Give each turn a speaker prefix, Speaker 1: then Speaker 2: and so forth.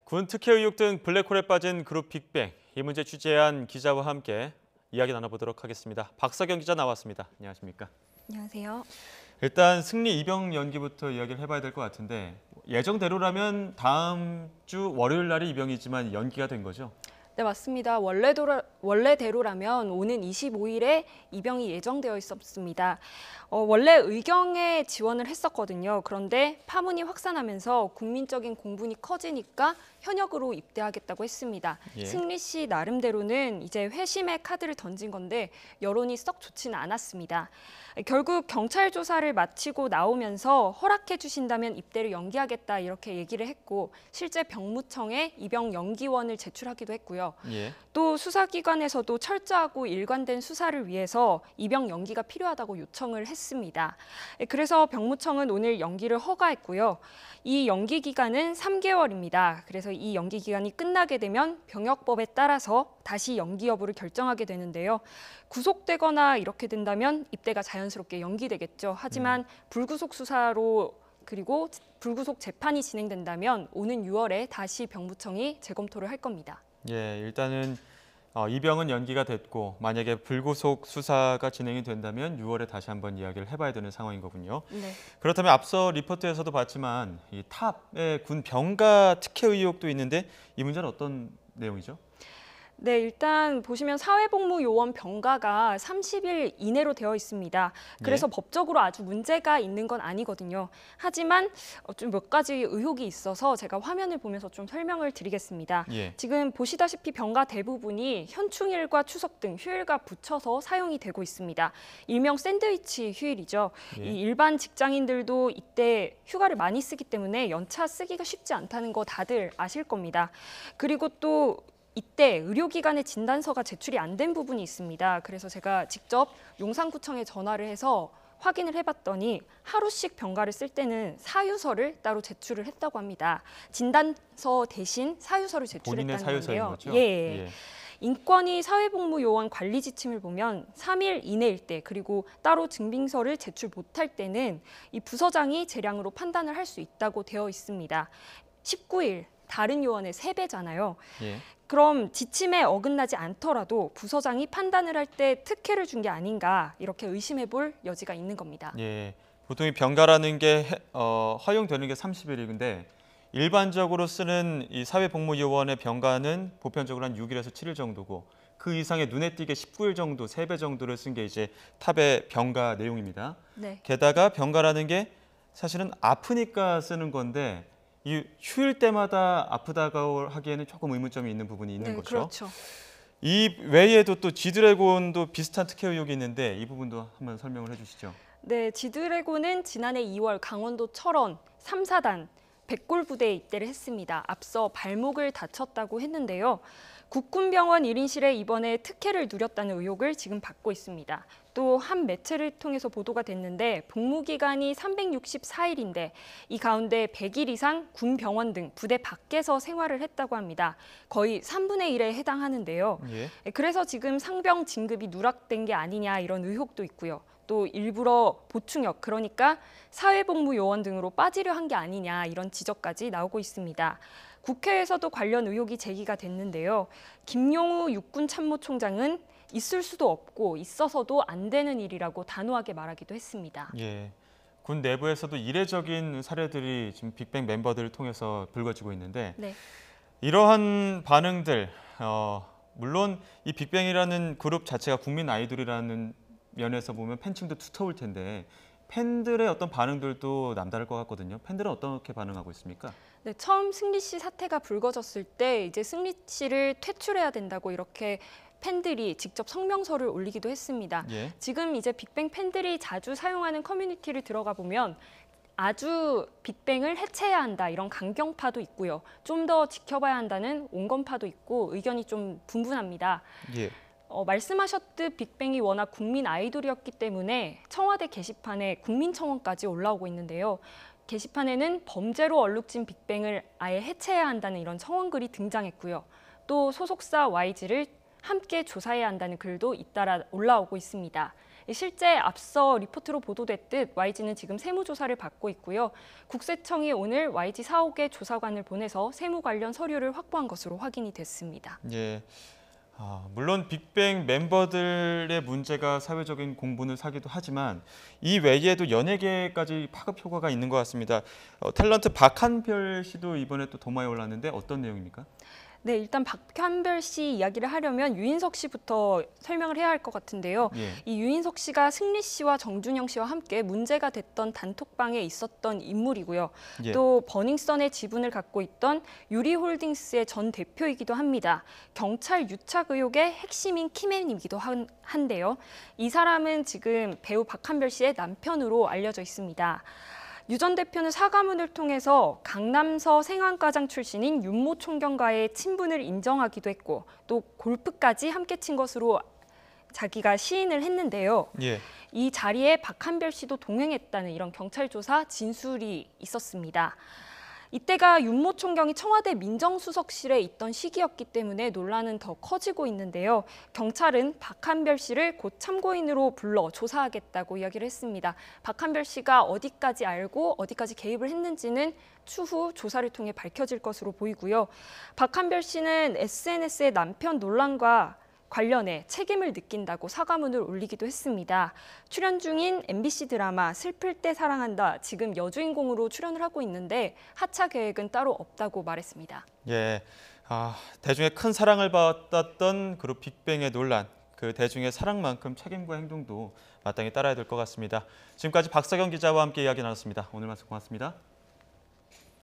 Speaker 1: 군 특혜 의혹 등 블랙홀에 빠진 그룹 빅뱅. 이 문제 취재한 기자와 함께 이야기 나눠보도록 하겠습니다. 박서경 기자 나왔습니다. 안녕하십니까?
Speaker 2: 안녕하세요.
Speaker 1: 일단 승리 입영 연기부터 이야기를 해봐야 될 것 같은데 예정대로라면 다음 주 월요일 날이 입영이지만 연기가 된 거죠?
Speaker 2: 네, 맞습니다. 원래대로라면 오는 25일에 입영이 예정되어 있었습니다. 원래 의경에 지원을 했었거든요. 그런데 파문이 확산하면서 국민적인 공분이 커지니까 현역으로 입대하겠다고 했습니다.
Speaker 1: 예.
Speaker 2: 승리 씨 나름대로는 이제 회심의 카드를 던진 건데 여론이 썩 좋지는 않았습니다. 결국 경찰 조사를 마치고 나오면서 허락해 주신다면 입대를 연기하겠다 이렇게 얘기를 했고 실제 병무청에 입영 연기원을 제출하기도 했고요.
Speaker 1: 예.
Speaker 2: 또 수사기관에서도 철저하고 일관된 수사를 위해서 입영 연기가 필요하다고 요청을 했습니다. 그래서 병무청은 오늘 연기를 허가했고요. 이 연기 기간은 3개월입니다. 그래서 이 연기 기간이 끝나게 되면 병역법에 따라서 다시 연기 여부를 결정하게 되는데요. 구속되거나 이렇게 된다면 입대가 자연스럽게 연기되겠죠. 하지만 불구속 수사로 그리고 불구속 재판이 진행된다면 오는 6월에 다시 병무청이 재검토를 할 겁니다.
Speaker 1: 예, 일단은 입영은 연기가 됐고 만약에 불구속 수사가 진행이 된다면 6월에 다시 한번 이야기를 해봐야 되는 상황인 거군요.
Speaker 2: 네.
Speaker 1: 그렇다면 앞서 리포트에서도 봤지만 이 탑의 군 병가 특혜 의혹도 있는데 이 문제는 어떤 내용이죠?
Speaker 2: 네, 일단 보시면 사회복무요원 병가가 30일 이내로 되어 있습니다. 그래서
Speaker 1: 예.
Speaker 2: 법적으로 아주 문제가 있는 건 아니거든요. 하지만 좀 몇 가지 의혹이 있어서 제가 화면을 보면서 좀 설명을 드리겠습니다.
Speaker 1: 예.
Speaker 2: 지금 보시다시피 병가 대부분이 현충일과 추석 등 휴일과 붙여서 사용이 되고 있습니다. 일명 샌드위치 휴일이죠.
Speaker 1: 예.
Speaker 2: 이 일반 직장인들도 이때 휴가를 많이 쓰기 때문에 연차 쓰기가 쉽지 않다는 거 다들 아실 겁니다. 그리고 또 이때 의료기관의 진단서가 제출이 안 된 부분이 있습니다. 그래서 제가 직접 용산구청에 전화를 해서 확인을 해봤더니 하루씩 병가를 쓸 때는 사유서를 따로 제출을 했다고 합니다. 진단서 대신 사유서를
Speaker 1: 본인의
Speaker 2: 제출했다는
Speaker 1: 사유서인
Speaker 2: 건데요.
Speaker 1: 거죠?
Speaker 2: 예.
Speaker 1: 예.
Speaker 2: 인권위 사회복무요원 관리 지침을 보면 3일 이내일 때 그리고 따로 증빙서를 제출 못할 때는 이 부서장이 재량으로 판단을 할 수 있다고 되어 있습니다. 19일 다른 요원의 3배잖아요.
Speaker 1: 예.
Speaker 2: 그럼 지침에 어긋나지 않더라도 부서장이 판단을 할 때 특혜를 준 게 아닌가 이렇게 의심해 볼 여지가 있는 겁니다.
Speaker 1: 예. 보통 이 병가라는 게 허용되는 게 30일인데 일반적으로 쓰는 이 사회복무요원의 병가는 보편적으로 한 6일에서 7일 정도고 그 이상의 눈에 띄게 19일 정도, 3배 정도를 쓴 게 이제 탑의 병가 내용입니다.
Speaker 2: 네.
Speaker 1: 게다가 병가라는 게 사실은 아프니까 쓰는 건데 이 휴일 때마다 아프다고 하기에는 조금 의문점이 있는 부분이 있는
Speaker 2: 네,
Speaker 1: 거죠.
Speaker 2: 그렇죠.
Speaker 1: 이 외에도 또 G드래곤도 비슷한 특혜 의혹이 있는데 이 부분도 한번 설명을 해주시죠.
Speaker 2: 네, G드래곤은 지난해 2월 강원도 철원 3사단 백골 부대에 입대를 했습니다. 앞서 발목을 다쳤다고 했는데요. 국군병원 1인실에 이번에 특혜를 누렸다는 의혹을 지금 받고 있습니다. 또 한 매체를 통해서 보도가 됐는데 복무 기간이 364일인데 이 가운데 100일 이상 군 병원 등 부대 밖에서 생활을 했다고 합니다. 거의 3분의 1에 해당하는데요.
Speaker 1: 예.
Speaker 2: 그래서 지금 상병 진급이 누락된 게 아니냐 이런 의혹도 있고요. 또 일부러 보충역 그러니까 사회복무요원 등으로 빠지려 한 게 아니냐 이런 지적까지 나오고 있습니다. 국회에서도 관련 의혹이 제기가 됐는데요. 김용우 육군참모총장은 있을 수도 없고 있어서도 안 되는 일이라고 단호하게 말하기도 했습니다.
Speaker 1: 예. 군 내부에서도 이례적인 사례들이 지금 빅뱅 멤버들을 통해서 불거지고 있는데
Speaker 2: 네.
Speaker 1: 이러한 반응들 물론 이 빅뱅이라는 그룹 자체가 국민 아이돌이라는 면에서 보면 팬층도 두터울 텐데 팬들의 어떤 반응들도 남다를 것 같거든요. 팬들은 어떻게 반응하고 있습니까?
Speaker 2: 네, 처음 승리 씨 사태가 불거졌을 때 이제 승리 씨를 퇴출해야 된다고 이렇게 팬들이 직접 성명서를 올리기도 했습니다.
Speaker 1: 예.
Speaker 2: 지금 이제 빅뱅 팬들이 자주 사용하는 커뮤니티를 들어가 보면 아주 빅뱅을 해체해야 한다 이런 강경파도 있고요. 좀 더 지켜봐야 한다는 온건파도 있고 의견이 좀 분분합니다.
Speaker 1: 예.
Speaker 2: 말씀하셨듯 빅뱅이 워낙 국민 아이돌이었기 때문에 청와대 게시판에 국민청원까지 올라오고 있는데요. 게시판에는 범죄로 얼룩진 빅뱅을 아예 해체해야 한다는 이런 청원글이 등장했고요. 또 소속사 YG를 함께 조사해야 한다는 글도 잇따라 올라오고 있습니다. 실제 앞서 리포트로 보도됐듯 YG는 지금 세무조사를 받고 있고요. 국세청이 오늘 YG 사옥의 조사관을 보내서 세무 관련 서류를 확보한 것으로 확인이 됐습니다.
Speaker 1: 예. 물론 빅뱅 멤버들의 문제가 사회적인 공분을 사기도 하지만 이 외에도 연예계까지 파급 효과가 있는 것 같습니다. 탤런트 박한별 씨도 이번에 또 도마에 올랐는데 어떤 내용입니까?
Speaker 2: 네, 일단 박한별 씨 이야기를 하려면 유인석 씨부터 설명을 해야 할 것 같은데요.
Speaker 1: 예.
Speaker 2: 이 유인석 씨가 승리 씨와 정준영 씨와 함께 문제가 됐던 단톡방에 있었던 인물이고요.
Speaker 1: 예.
Speaker 2: 또 버닝썬의 지분을 갖고 있던 유리홀딩스의 전 대표이기도 합니다. 경찰 유착 의혹의 핵심인 키맨이기도 한데요. 이 사람은 지금 배우 박한별 씨의 남편으로 알려져 있습니다. 유 전 대표는 사과문을 통해서 강남서 생활과장 출신인 윤모 총경과의 친분을 인정하기도 했고 또 골프까지 함께 친 것으로 자기가 시인을 했는데요.
Speaker 1: 예.
Speaker 2: 이 자리에 박한별 씨도 동행했다는 이런 경찰 조사 진술이 있었습니다. 이때가 윤모 총경이 청와대 민정수석실에 있던 시기였기 때문에 논란은 더 커지고 있는데요. 경찰은 박한별 씨를 곧 참고인으로 불러 조사하겠다고 이야기를 했습니다. 박한별 씨가 어디까지 알고 어디까지 개입을 했는지는 추후 조사를 통해 밝혀질 것으로 보이고요. 박한별 씨는 SNS의 남편 논란과 관련해 책임을 느낀다고 사과문을 올리기도 했습니다. 출연 중인 MBC 드라마 슬플 때 사랑한다 지금 여주인공으로 출연을 하고 있는데 하차 계획은 따로 없다고 말했습니다.
Speaker 1: 예. 대중의 큰 사랑을 받았던 그룹 빅뱅의 논란, 그 대중의 사랑만큼 책임과 행동도 마땅히 따라야 될 것 같습니다. 지금까지 박사경 기자와 함께 이야기 나눴습니다. 오늘 말씀 고맙습니다.